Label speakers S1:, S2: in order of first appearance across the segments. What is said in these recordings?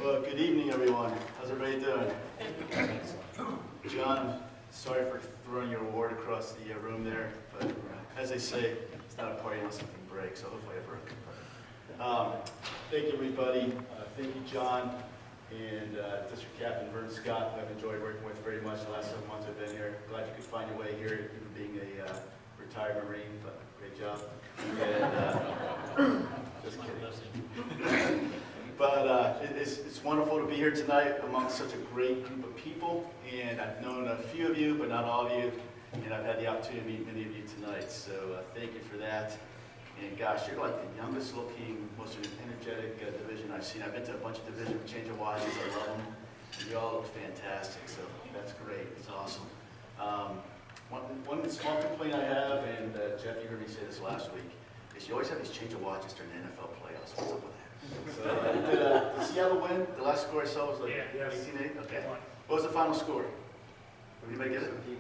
S1: Well, good evening, everyone. How's everybody doing? John, sorry for throwing your award across the room there, but as they say, it's not a party unless something breaks, so hopefully I broke it. Thank you, everybody. Thank you, John, and District Captain Vern Scott, who I've enjoyed working with very much the last 7 months I've been here. Glad you could find your way here, even being a retired Marine, but great job. And, just kidding. But it's wonderful to be here tonight amongst such a great group of people, and I've known a few of you, but not all of you, and I've had the opportunity to meet many of you tonight, so thank you for that. And gosh, you're like the youngest looking, most energetic division I've seen. I've been to a bunch of divisions, change of watches, I love them, and you all look fantastic, so that's great, it's awesome. One small complaint I have, and Jeff, you heard me say this last week, is you always have these change of watches during the NFL playoffs. What's up with that? So, did Seattle win? The last score I saw was like 18-8? Okay. What was the final score? Did anybody get it? Okay.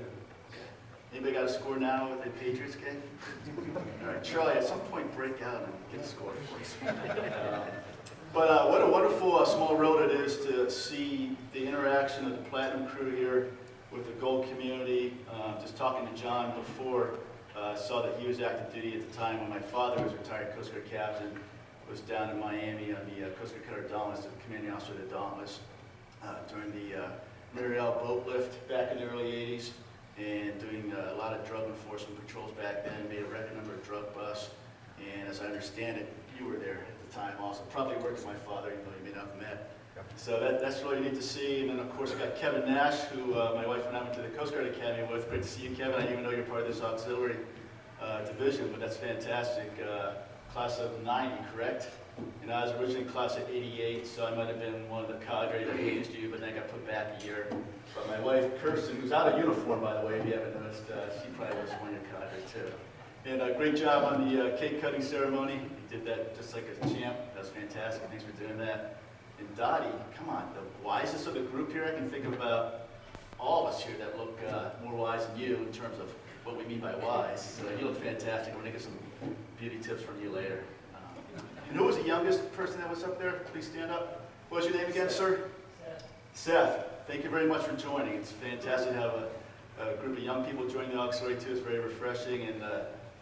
S1: Anybody got a score now with the Patriots game? All right, Charlie, at some point break out and get a score for us. But what a wonderful small road it is to see the interaction of the Platinum crew here with the Gold community. Just talking to John before, saw that he was active duty at the time when my father was retired Coast Guard captain. Was down in Miami on the Coast Guard Cutter Dauntless, the commanding officer of the Dauntless, during the Mariel boat lift back in the early 80s, and doing a lot of drug enforcement patrols back then, made a record number of drug busts, and as I understand it, you were there at the time also. Probably worked with my father, even though you may not have met. So that's really neat to see, and then of course I got Kevin Nash, who my wife and I went to the Coast Guard Academy with. Great to see you, Kevin. I didn't even know you're part of this auxiliary division, but that's fantastic. Class of 90, correct? And I was originally class of 88, so I might have been one of the cadre that hazed you, but then I got put back a year. But my wife, Kirsten, who's out of uniform, by the way, if you haven't noticed, she probably was one of your cadre too. And a great job on the cake cutting ceremony. You did that just like a champ. That was fantastic. Thanks for doing that. And Dottie, come on, the wisest of the group here. I can think of about all of us here that look more wise than you in terms of what we mean by wise. So you look fantastic. I'm going to get some beauty tips from you later. And who was the youngest person that was up there? Please stand up. What was your name again, sir? Seth. Thank you very much for joining. It's fantastic to have a group of young people join the auxiliary too. It's very refreshing, and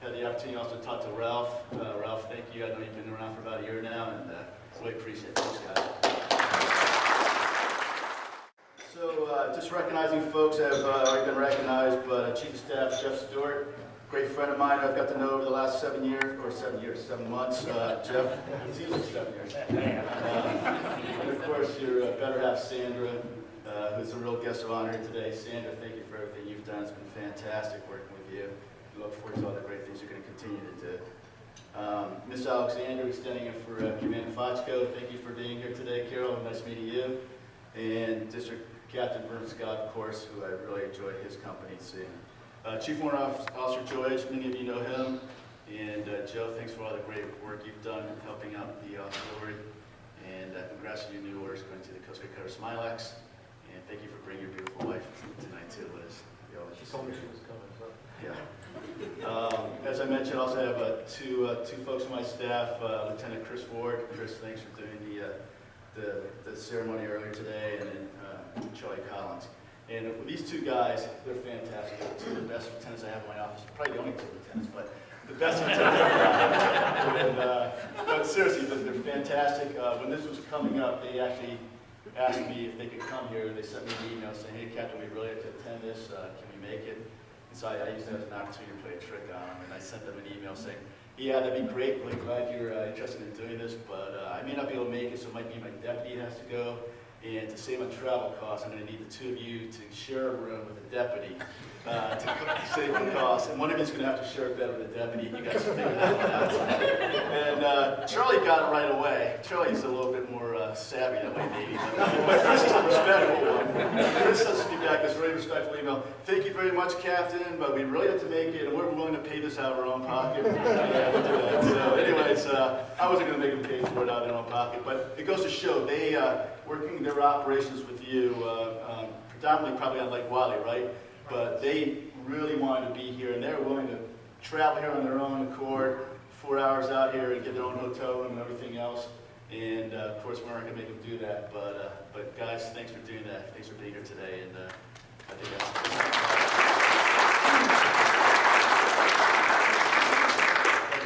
S1: had the opportunity also to talk to Ralph. Ralph, thank you. I know you've been around for about a year now, and really appreciate it. Thanks, guys. So just recognizing folks that have already been recognized, but Chief of Staff Jeff Stewart, great friend of mine I've got to know over the last 7 months. Jeff, it's easily 7 years. And of course, your better half, Sandra, who's a real guest of honor here today. Sandra, thank you for everything you've done. It's been fantastic working with you. We look forward to all the great things you're going to continue to do. Miss Alexander, standing in for Commander Fochko, thank you for being here today. Carol, nice meeting you. And District Captain Vern Scott, of course, who I really enjoyed his company seeing. Chief Warrant Officer Joe Edge, many of you know him. And Joe, thanks for all the great work you've done in helping out the auxiliary. And congrats on your new orders going to the Coast Guard Cutter Smilex. And thank you for bringing your beautiful wife tonight too, Liz.
S2: She told me she was coming, so.
S1: Yeah. As I mentioned, I also have two folks on my staff, Lieutenant Chris Ward. Chris, thanks for doing the ceremony earlier today, and then Charlie Collins. And these two guys, they're fantastic. They're two of the best lieutenants I have in my office. Probably the only two lieutenants, but the best lieutenants I have. But seriously, they're fantastic. When this was coming up, they actually asked me if they could come here. They sent me an email saying, hey, Captain, we'd really like to attend this. Can we make it? And so I used that as an opportunity to play a trick on them. And I sent them an email saying, yeah, that'd be great. Really glad you're interested in doing this, but I may not be able to make it, so it might be my deputy has to go. And to save on travel costs, I'm going to need the two of you to share a room with a deputy to save on costs. And one of you is going to have to share a bed with a deputy. You guys figure that one out. And Charlie got it right away. Charlie's a little bit more savvy that way, maybe. But Chris is a respectful one. Chris sends me back this very respectful email. Thank you very much, Captain, but we really have to make it, and we're willing to pay this out of our own pocket. So anyways, I wasn't going to make them pay for it out of their own pocket. But it goes to show they working their operations with you, predominantly probably on Lake Wylie, right? But they really wanted to be here, and they're willing to travel here on their own accord, 4 hours out here and get their own hotel room and everything else. And of course, we aren't going to make them do that, but guys, thanks for doing that. Thanks for being here today, and I think that's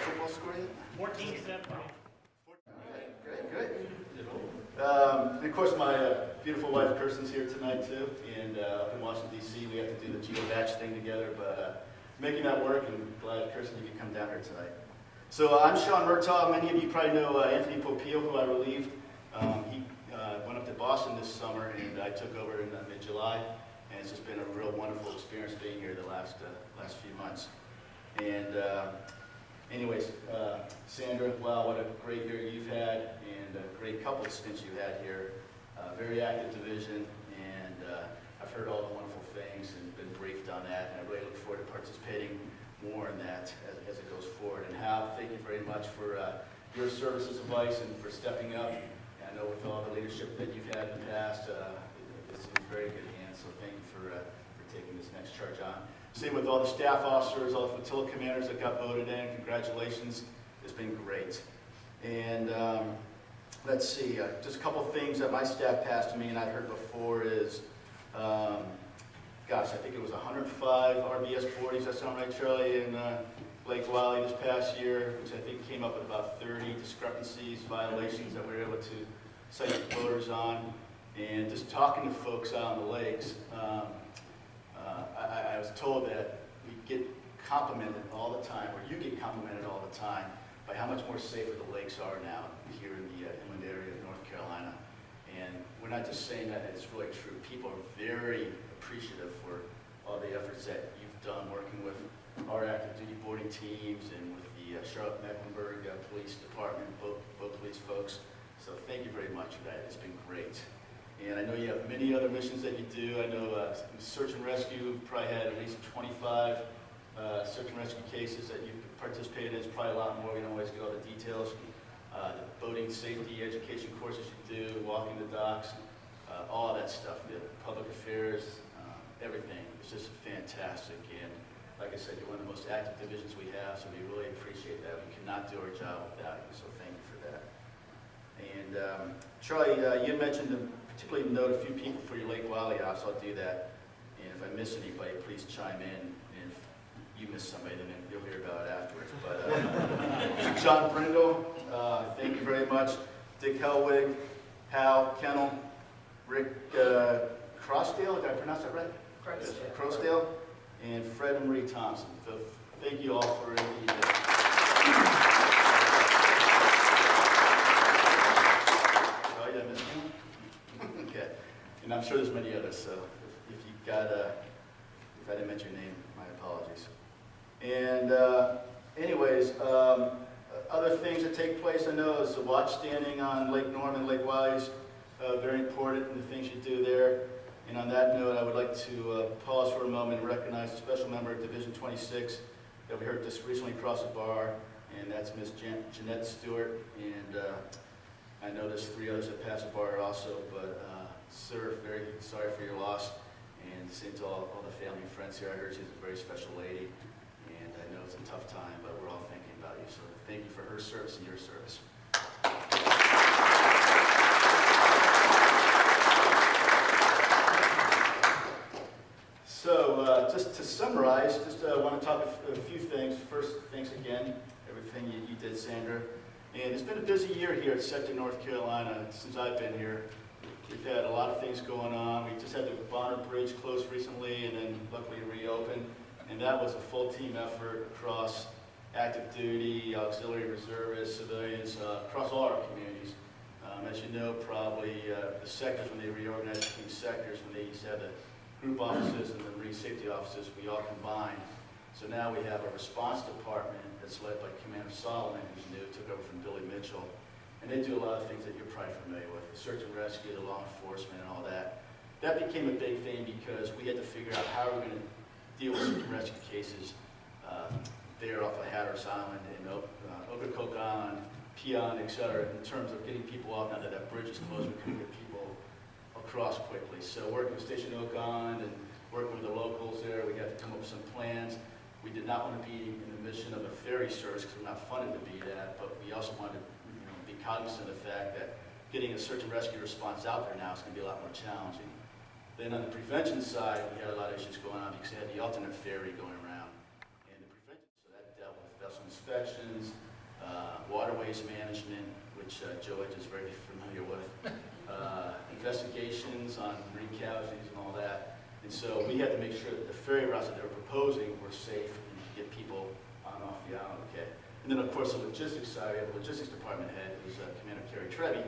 S1: football score yet?
S3: 14-7.
S1: Great, great. And of course, my beautiful wife Kirsten's here tonight too, and up in Washington D.C. we have to do the Geo Batch thing together, but making that work, and glad Kirsten you could come down here tonight. So I'm Sean Murtaugh. Many of you probably know Anthony Popio, who I relieved. He went up to Boston this summer, and I took over in mid-July, and it's just been a real wonderful experience being here the last few months. And anyways, Sandra, wow, what a great year you've had, and a great couple of stints you had here. Very active division, and I've heard all the wonderful things and been briefed on that, and I really look forward to participating more in that as it goes forward. And Hal, thank you very much for your service as a vice and for stepping up. And I know with all the leadership that you've had in the past, it's in very good hands, so thank you for taking this next charge on. Same with all the staff officers, all the flotilla commanders that got voted in. Congratulations. It's been great. And let's see, just a couple things that my staff passed to me and I'd heard before is, gosh, I think it was 105 RBS 40s, that sound right, Charlie, in Lake Wylie this past year, which I think came up with about 30 discrepancies, violations that we were able to cite voters on. And just talking to folks out on the lakes, I was told that we get complimented all the time, or you get complimented all the time, by how much more safer the lakes are now here in the inland area of North Carolina. And we're not just saying that, it's really true. People are very appreciative for all the efforts that you've done working with our active duty boarding teams and with the Charlotte-Mecklenburg Police Department, both police folks. So thank you very much for that. It's been great. And I know you have many other missions that you do. I know search and rescue, you've probably had at least 25 search and rescue cases that you've participated in. It's probably a lot more. We don't always get all the details. The boating safety education courses you do, walking the docks, all that stuff, the public affairs, everything. It's just fantastic. And like I said, you're one of the most active divisions we have, so we really appreciate that. We cannot do our job without you, so thank you for that. And Charlie, you mentioned to particularly note a few people for your Lake Wylie ops, so I'll do that. And if I miss anybody, please chime in. And if you miss somebody, then you'll hear about it afterwards. But John Brindle, thank you very much. Dick Helwig, Hal Kennel, Rick Crossdale, did I pronounce that right? Crossdale, and Fred and Marie Thompson. So thank you all for the Oh, yeah, I missed one? Okay. And I'm sure there's many others, so if you got if I didn't mention your name, my apologies. And anyways, other things that take place, I know, is the watch standing on Lake Norman, Lake Wylie is very important, and the things you do there. And on that note, I would like to pause for a moment and recognize a special member of Division 26 that we heard just recently cross the bar, and that's Miss Jeanette Stewart. And I know there's 3 others that passed the bar also, but sir, very sorry for your loss. And same to all the family and friends here. I heard she's a very special lady, and I know it's a tough time, but we're all thinking about you. So thank you for her service and your service. So just to summarize, just want to talk a few things. First, thanks again, everything you did, Sandra. And it's been a busy year here at Sector North Carolina since I've been here. We've had a lot of things going on. We just had the Bonner Bridge closed recently and then luckily reopened. And that was a full team effort across active duty, auxiliary reservists, civilians, across all our communities. As you know, probably the sectors, when they reorganized between sectors, when they used to have the group offices and the marine safety offices, we all combined. So now we have a response department that's led by Commander Solomon, who's new, took over from Billy Mitchell. And they do a lot of things that you're probably familiar with, the search and rescue, the law enforcement, and all that. That became a big thing because we had to figure out how we're going to deal with search and rescue cases there off of Hatteras Island and Ocracoke Island, Peon, et cetera, in terms of getting people off. Now that that bridge is closed, we couldn't get people across quickly. So working with Station Oak Island and working with the locals there, we had to come up with some plans. We did not want to be in the mission of a ferry service because we're not funded to be that, but we also wanted to be cognizant of the fact that getting a search and rescue response out there now is going to be a lot more challenging. Then on the prevention side, we had a lot of issues going on because they had the alternate ferry going around. And the prevention, so that dealt with vessel inspections, waterways management, which Joe Edge is very familiar with, investigations on marine casualties and all that. And so we had to make sure that the ferry routes that they were proposing were safe and get people on and off the island, okay? And then of course the logistics side, we have a logistics department head who's Commander Kerry Trevi,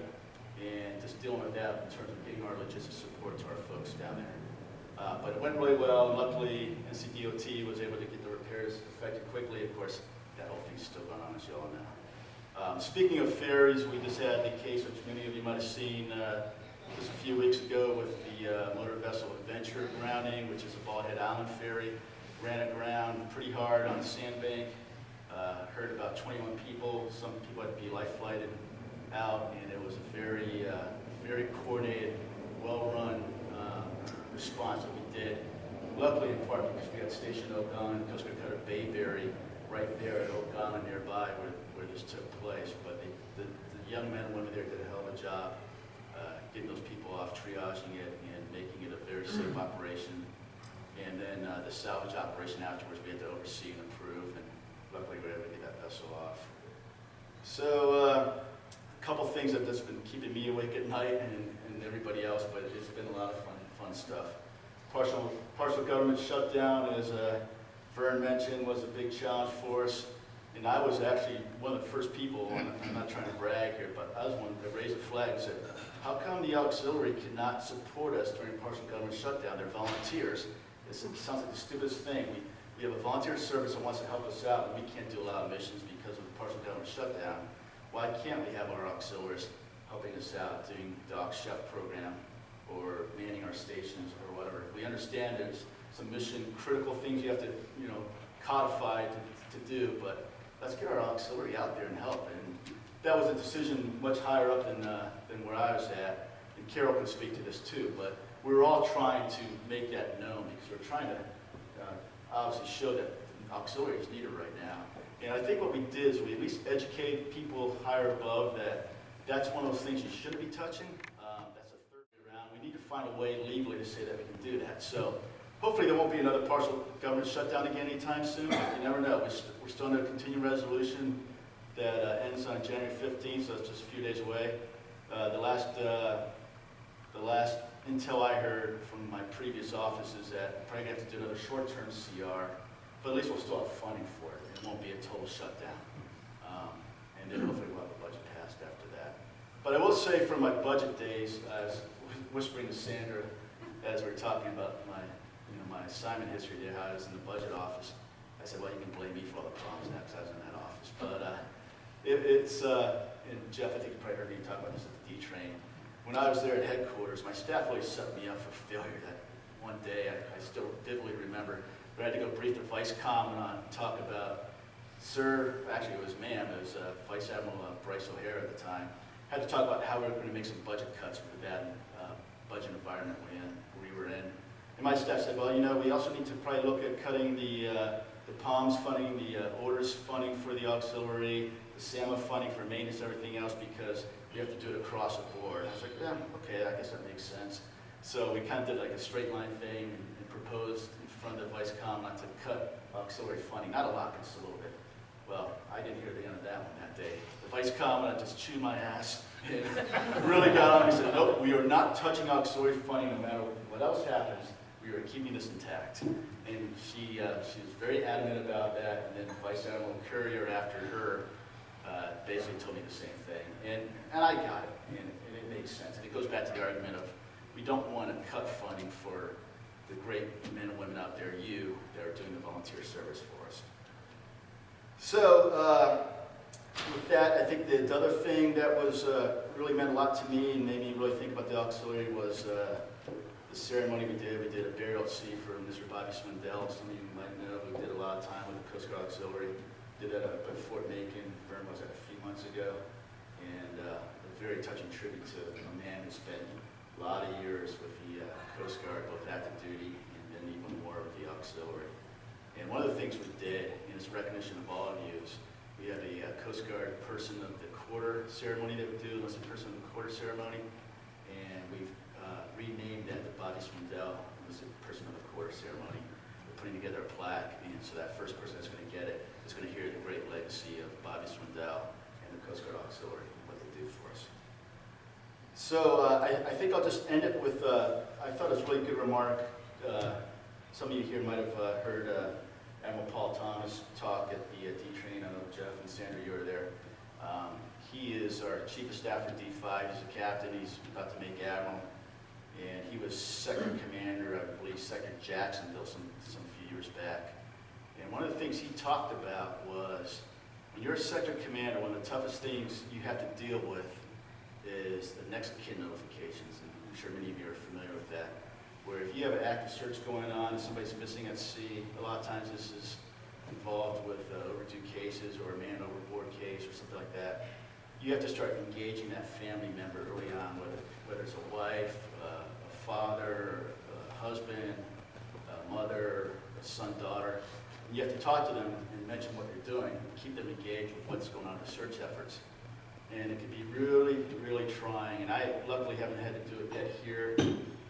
S1: and just dealing with that in terms of getting our logistics support to our folks down there. But it went really well, and luckily NCDOT was able to get the repairs effected quickly. Of course, that whole thing's still going on, as you all know. Speaking of ferries, we just had the case, which many of you might have seen just a few weeks ago with the motor vessel Adventure grounding, which is a Bald Head Island ferry. Ran aground pretty hard on a sandbank. Hurt about 21 people. Some people had to be life flighted out, and it was a very, very coordinated, well-run response that we did. Luckily, in part because we had Station Ogun, Coast Guard Cutter Bayberry, right there at Ogun nearby where this took place. But the young men and women there did a hell of a job getting those people off, triaging it, and making it a very safe operation. And then the salvage operation afterwards, we had to oversee and approve, and luckily we were able to get that vessel off. So a couple things that's been keeping me awake at night and everybody else, but it's been a lot of fun stuff. Partial government shutdown, as Vern mentioned, was a big challenge for us. And I was actually one of the first people, and I'm not trying to brag here, but I was one that raised a flag and said, how come the auxiliary cannot support us during partial government shutdown? They're volunteers. It sounds like the stupidest thing. We have a volunteer service that wants to help us out, and we can't do a lot of missions because of the partial government shutdown. Why can't we have our auxiliaries helping us out, doing the aux chef program, or manning our stations, or whatever? We understand there's some mission critical things you have to, codify to do, but let's get our auxiliary out there and help. And that was a decision much higher up than where I was at, and Carol can speak to this too, but we're all trying to make that known because we're trying to obviously show that auxiliary is needed right now. And I think what we did is we at least educate people higher above that that's one of those things you shouldn't be touching. That's a third way around. We need to find a way legally to say that we can do that. So hopefully there won't be another partial government shutdown again anytime soon. You never know. We're still under a continuing resolution that ends on January 15th, so it's just a few days away. The last intel I heard from my previous office is that we're probably going to have to do another short-term CR, but at least we'll still have funding for it. It won't be a total shutdown. And then hopefully we'll have a budget passed after that. But I will say from my budget days, I was whispering to Sandra as we were talking about my assignment history there, how I was in the budget office. I said, well, you can blame me for all the problems now because I was in that office. But and Jeff, I think you probably heard me talk about this at the D-Train. When I was there at headquarters, my staff always set me up for failure. That one day, I still vividly remember, but I had to go brief the Vice Commandant and talk about, sir, actually it was ma'am, it was Vice Admiral Bryce O'Hare at the time, had to talk about how we were going to make some budget cuts with that budget environment we were in. And my staff said, well, we also need to probably look at cutting the POMS funding, the orders funding for the auxiliary, the SAMA funding for maintenance, everything else, because we have to do it across the board. I was like, yeah, okay, I guess that makes sense. So we kind of did like a straight line thing and proposed in front of the Vice Commandant to cut auxiliary funding. Not a lot, but just a little bit. Well, I didn't hear the end of that one that day. The Vice Commandant just chewed my ass and really got on me and said, nope, we are not touching auxiliary funding no matter what else happens. We are keeping this intact. And she was very adamant about that. And then Vice Admiral Courier, after her, basically told me the same thing. And I got it, and it makes sense. And it goes back to the argument of we don't want to cut funding for the great men and women out there, that are doing the volunteer service for us. So with that, I think the other thing that was really meant a lot to me and made me really think about the auxiliary was the ceremony we did. We did a burial at sea for Mr. Bobby Swindell. Some of you might know we did a lot of time with the Coast Guard Auxiliary. Did that up at Fort Macon. Vern was that a few months ago. And a very touching tribute to a man who spent a lot of years with the Coast Guard, both active duty and then even more with the auxiliary. And one of the things we did, in its recognition of all of you, is We have a Coast Guard person of the quarter ceremony that we do, enlisted person of the quarter ceremony, and we've renamed that the Bobby Swindell enlisted person of the quarter ceremony. We're putting together a plaque, and so that first person that's going to get it is going to hear the great legacy of Bobby Swindell and the Coast Guard Auxiliary, and what they do for us. So I think I'll just end it with, I thought it was a really good remark. Some of you here might have heard Admiral Paul Thomas talk at the D-Train. I know Jeff and Sandra, you were there. He is our Chief of Staff for D5. He's a captain. He's about to make Admiral. And he was second commander, I believe, second Jacksonville some few years back. And one of the things he talked about was, when you're a sector commander, one of the toughest things you have to deal with is the next of kin notifications. And I'm sure many of you are familiar with that. Where if you have an active search going on and somebody's missing at sea, a lot of times this is involved with overdue cases or a man overboard case or something like that. You have to start engaging that family member early on, whether it's a wife, a father, a husband, a mother, a son, daughter. And you have to talk to them and mention what they're doing, and keep them engaged with what's going on in the search efforts. And it can be really, really trying. And I luckily haven't had to do it yet here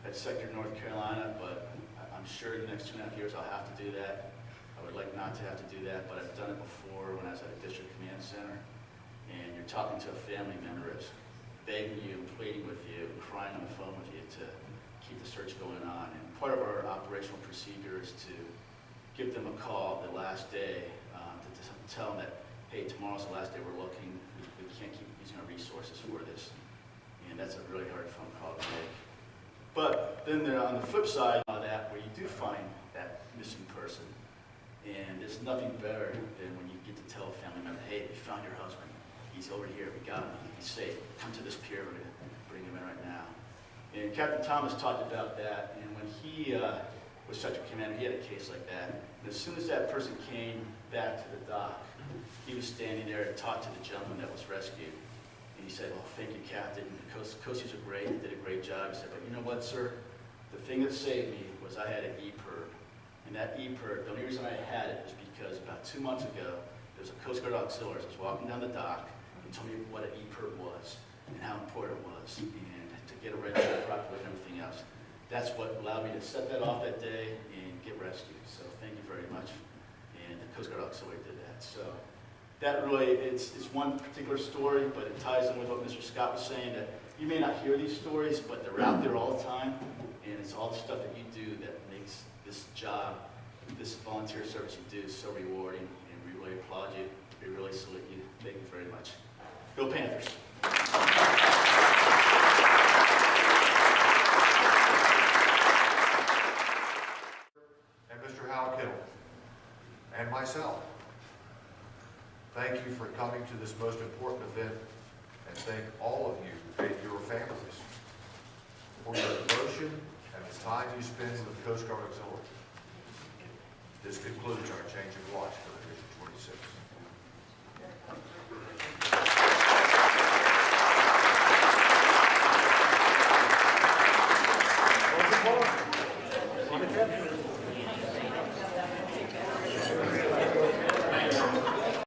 S1: at Sector North Carolina, but I'm sure in the next 2.5 years I'll have to do that. I would like not to have to do that, but I've done it before when I was at a district command center. And you're talking to a family member that's begging you, pleading with you, crying on the phone with you to keep the search going on. And part of our operational procedure is to give them a call the last day to tell them that, hey, tomorrow's the last day we're looking. We can't keep using our resources for this. And that's a really hard phone call to make. But then on the flip side of that, where you do find that missing person, and there's nothing better than when you get to tell a family member, hey, we found your husband. He's over here. We got him. He's safe. Come to this pier. We're going to bring him in right now. And Captain Thomas talked about that. And when he was sector commander, he had a case like that. And as soon as that person came back to the dock, he was standing there and talked to the gentleman that was rescued. And he said, well, thank you, Captain. The Coasties are great. They did a great job. He said, but you know what, sir? The thing that saved me was I had an EPIRB. And that EPIRB, the only reason I had it was because about 2 months ago, there was a Coast Guard auxiliary that was walking down the dock and told me what an EPIRB was and how important it was, and to get a registered properly and everything else. That's what allowed me to set that off that day and get rescued. So thank you very much. And the Coast Guard auxiliary did that. So that really, it's one particular story, but it ties in with what Mr. Scott was saying, that you may not hear these stories, but they're out there all the time, and it's all the stuff that you do that makes this job, this volunteer service you do, so rewarding, and we really applaud you. We really salute you. Thank you very much. Go Panthers.
S3: And Mr. Hal Kittle, and myself, thank you for coming to this most important event, and thank all of you and your families for your devotion and the time you spend with the Coast Guard Auxiliary. This concludes our change of watch for Division 26.